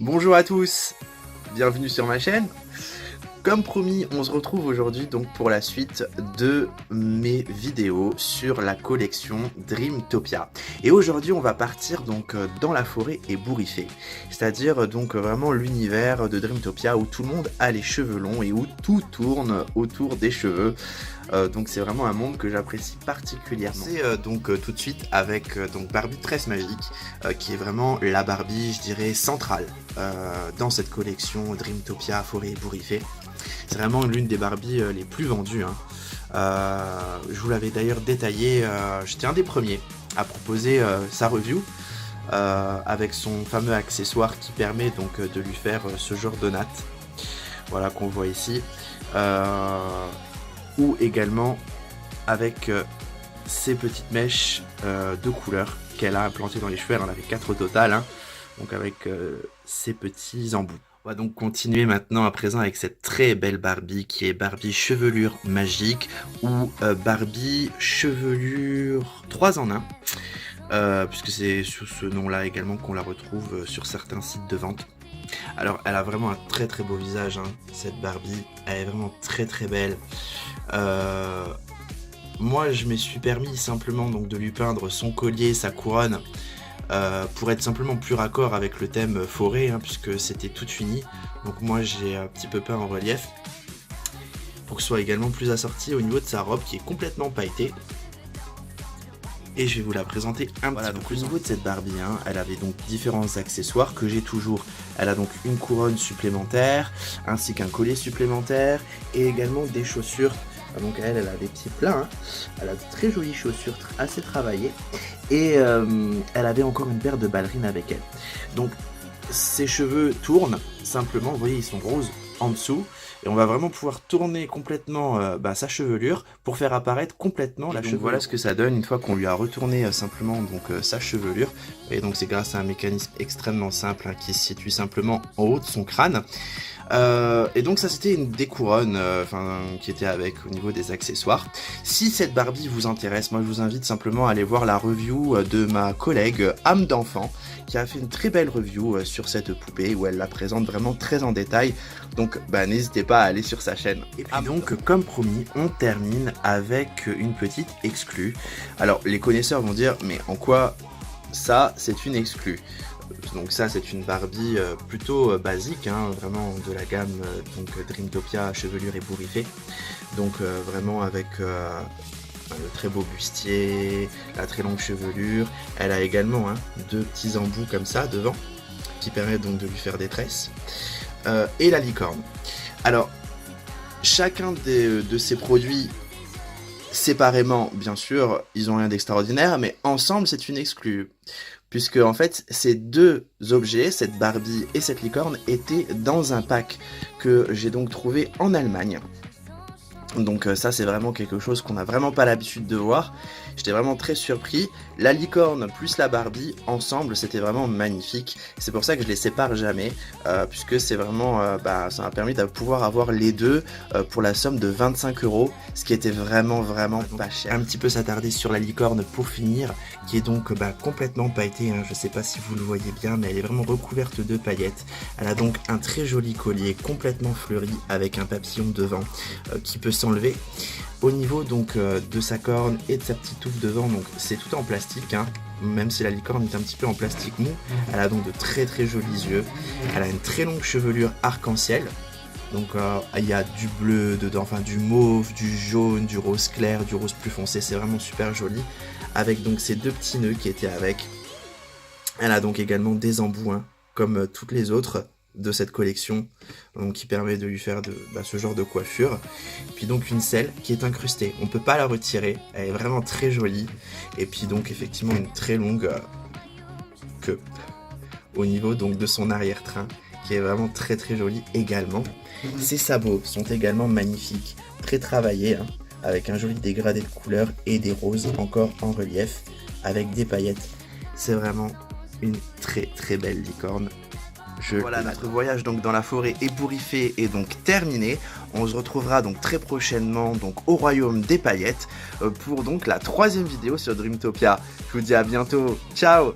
Bonjour à tous, bienvenue sur ma chaîne. Comme promis, on se retrouve aujourd'hui donc pour la suite de mes vidéos sur la collection Dreamtopia. Et aujourd'hui, on va partir donc dans la forêt ébouriffée, c'est-à-dire donc vraiment l'univers de Dreamtopia où tout le monde a les cheveux longs et où tout tourne autour des cheveux. Donc c'est vraiment un monde que j'apprécie particulièrement. C'est donc tout de suite avec donc Barbie Tresse Magique, qui est vraiment la Barbie, je dirais, centrale dans cette collection Dreamtopia Forêt ébouriffée. C'est vraiment l'une des Barbies les plus vendues, hein. Je vous l'avais d'ailleurs détaillé, j'étais un des premiers à proposer sa review avec son fameux accessoire qui permet donc de lui faire ce genre de natte, voilà, qu'on voit ici, ou également avec ces petites mèches de couleur qu'elle a implantées dans les cheveux. Elle en avait 4 au total, hein, donc avec ces petits embouts. On va donc continuer maintenant à présent avec cette très belle Barbie qui est Barbie chevelure magique ou Barbie chevelure 3 en 1, puisque c'est sous ce nom là également qu'on la retrouve sur certains sites de vente. Alors elle a vraiment un très très beau visage, hein, cette Barbie, elle est vraiment très très belle. Moi je me suis permis simplement donc de lui peindre son collier, sa couronne, pour être simplement plus raccord avec le thème forêt, hein, puisque c'était tout uni. Donc moi j'ai un petit peu peint en relief pour que ce soit également plus assorti au niveau de sa robe qui est complètement pailletée. Et je vais vous la présenter un petit peu plus. Au niveau de cette Barbie, hein, elle avait donc différents accessoires que j'ai toujours. Elle a donc une couronne supplémentaire, ainsi qu'un collier supplémentaire, et également des chaussures. Donc elle a des petits plats, hein. Elle a de très jolies chaussures assez travaillées, et elle avait encore une paire de ballerines avec elle. Donc ses cheveux tournent simplement, vous voyez, ils sont roses en dessous, et on va vraiment pouvoir tourner complètement sa chevelure pour faire apparaître complètement la chevelure. Voilà ce que ça donne une fois qu'on lui a retourné simplement donc sa chevelure. Et donc c'est grâce à un mécanisme extrêmement simple, hein, qui se situe simplement en haut de son crâne. Et donc ça c'était une des couronnes qui était avec au niveau des accessoires. Si cette Barbie vous intéresse, moi je vous invite simplement à aller voir la review de ma collègue Âme d'enfant, qui a fait une très belle review sur cette poupée où elle la présente vraiment très en détail. Donc n'hésitez pas à aller sur sa chaîne. Et puis donc comme promis, on termine avec une petite exclue. Alors les connaisseurs vont dire mais en quoi ça c'est une exclue? Donc ça c'est une Barbie plutôt basique, hein, vraiment de la gamme donc Dreamtopia chevelure ébouriffée. Donc vraiment avec le très beau bustier, la très longue chevelure. Elle a également, hein, 2 petits embouts comme ça devant qui permettent donc de lui faire des tresses. Et la licorne. Alors chacun de ces produits séparément, bien sûr, ils ont rien d'extraordinaire, mais ensemble c'est une exclue. Puisque en fait ces 2 objets, cette Barbie et cette licorne, étaient dans un pack que j'ai donc trouvé en Allemagne. Donc ça c'est vraiment quelque chose qu'on n'a vraiment pas l'habitude de voir. J'étais vraiment très surpris. La licorne plus la Barbie ensemble, c'était vraiment magnifique. C'est pour ça que je les sépare jamais, puisque c'est vraiment ça m'a permis de pouvoir avoir les deux pour la somme de 25 €, ce qui était vraiment pas cher. Un petit peu s'attarder sur la licorne pour finir, qui est donc complètement pailletée, hein. Je sais pas si vous le voyez bien, mais elle est vraiment recouverte de paillettes. Elle a donc un très joli collier complètement fleuri avec un papillon devant qui peut s'enlever. Au niveau donc de sa corne et de sa petite touffe devant, donc c'est tout en plastique, hein, même si la licorne est un petit peu en plastique mou. Elle a donc de très jolis yeux. Elle a une très longue chevelure arc-en-ciel. Donc il y a du bleu dedans, enfin du mauve, du jaune, du rose clair, du rose plus foncé. C'est vraiment super joli. Avec donc ces 2 petits nœuds qui étaient avec. Elle a donc également des embouts, hein, comme toutes les autres de cette collection, donc qui permet de lui faire ce genre de coiffure. Et puis donc une selle qui est incrustée, on peut pas la retirer, elle est vraiment très jolie. Et puis donc effectivement une très longue queue au niveau donc de son arrière-train, qui est vraiment très jolie également. Ses sabots sont également magnifiques, très travaillés, hein, avec un joli dégradé de couleurs et des roses encore en relief avec des paillettes. C'est vraiment une très belle licorne. Voilà, notre voyage donc dans la forêt ébouriffée est donc terminé. On se retrouvera donc très prochainement donc au royaume des paillettes pour donc la 3e vidéo sur Dreamtopia. Je vous dis à bientôt, ciao!